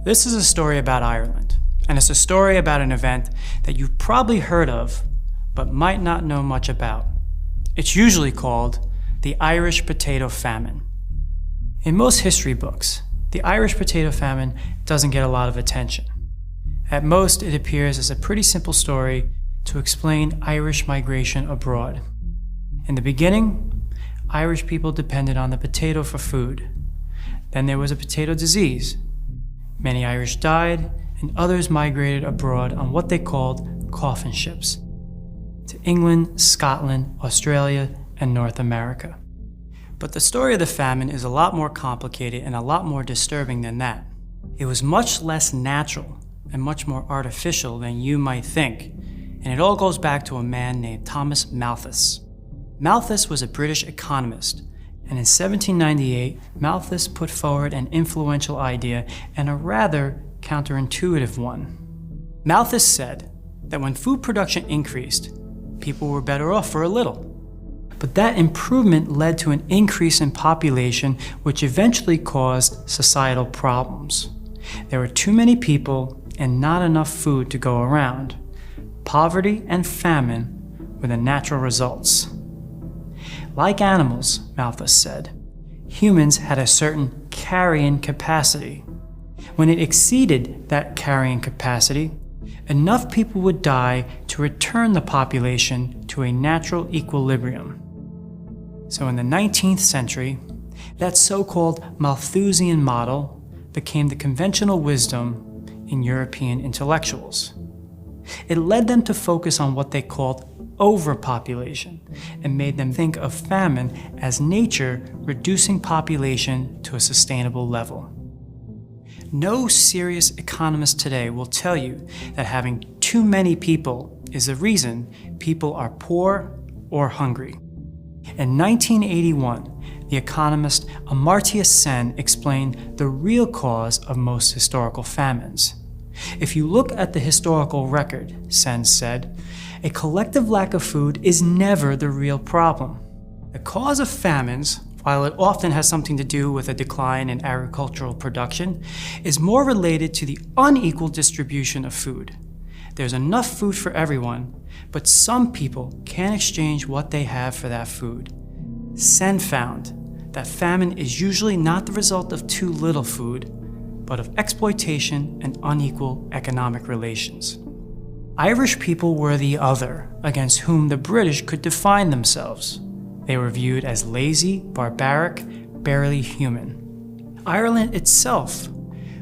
This is a story about Ireland, and it's a story about an event that you've probably heard of, but might not know much about. It's usually called the Irish Potato Famine. In most history books, the Irish Potato Famine doesn't get a lot of attention. At most, it appears as a pretty simple story to explain Irish migration abroad. In the beginning, Irish people depended on the potato for food. Then there was a potato disease. Many Irish died, and others migrated abroad on what they called coffin ships to England, Scotland, Australia, and North America. But the story of the famine is a lot more complicated and a lot more disturbing than that. It was much less natural and much more artificial than you might think, and it all goes back to a man named Thomas Malthus. Malthus was a British economist, and in 1798, Malthus put forward an influential idea and a rather counterintuitive one. Malthus said that when food production increased, people were better off for a little. But that improvement led to an increase in population, which eventually caused societal problems. There were too many people and not enough food to go around. Poverty and famine were the natural results. Like animals, Malthus said, humans had a certain carrying capacity. When it exceeded that carrying capacity, enough people would die to return the population to a natural equilibrium. So in the 19th century, that so-called Malthusian model became the conventional wisdom in European intellectuals. It led them to focus on what they called overpopulation and made them think of famine as nature reducing population to a sustainable level. No serious economist today will tell you that having too many people is the reason people are poor or hungry. In 1981, the economist Amartya Sen explained the real cause of most historical famines. If you look at the historical record, Sen said, a collective lack of food is never the real problem. The cause of famines, while it often has something to do with a decline in agricultural production, is more related to the unequal distribution of food. There's enough food for everyone, but some people can't exchange what they have for that food. Sen found that famine is usually not the result of too little food, but of exploitation and unequal economic relations. Irish people were the other against whom the British could define themselves. They were viewed as lazy, barbaric, barely human. Ireland itself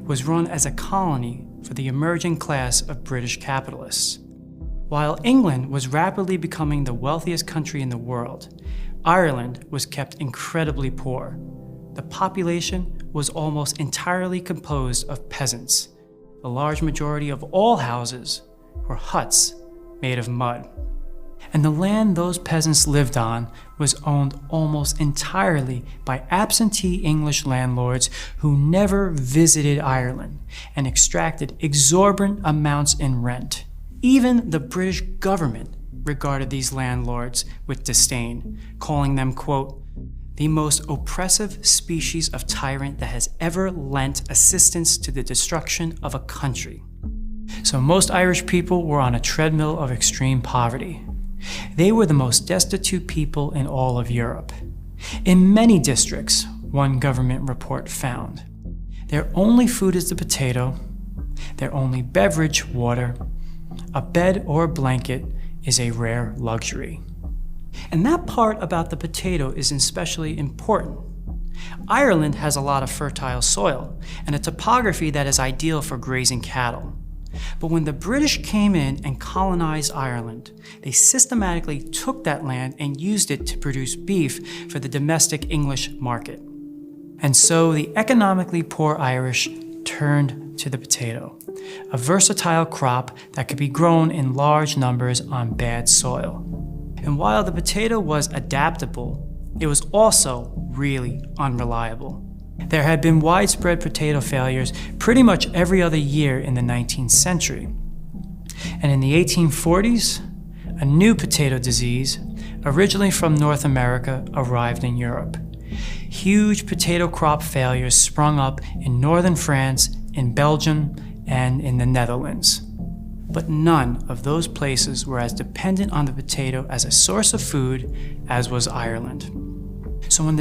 was run as a colony for the emerging class of British capitalists. While England was rapidly becoming the wealthiest country in the world, Ireland was kept incredibly poor. The population was almost entirely composed of peasants. The large majority of all houses were huts made of mud. And the land those peasants lived on was owned almost entirely by absentee English landlords who never visited Ireland and extracted exorbitant amounts in rent. Even the British government regarded these landlords with disdain, calling them, quote, the most oppressive species of tyrant that has ever lent assistance to the destruction of a country. So most Irish people were on a treadmill of extreme poverty. They were the most destitute people in all of Europe. In many districts, one government report found, their only food is the potato, their only beverage, water, a bed or a blanket is a rare luxury. And that part about the potato is especially important. Ireland has a lot of fertile soil and a topography that is ideal for grazing cattle. But when the British came in and colonized Ireland, they systematically took that land and used it to produce beef for the domestic English market. And so the economically poor Irish turned to the potato, a versatile crop that could be grown in large numbers on bad soil. And while the potato was adaptable, it was also really unreliable. There had been widespread potato failures pretty much every other year in the 19th century. And in the 1840s, a new potato disease, originally from North America, arrived in Europe. Huge potato crop failures sprung up in northern France in Belgium, and in the Netherlands. But none of those places were as dependent on the potato as a source of food as was Ireland. So when the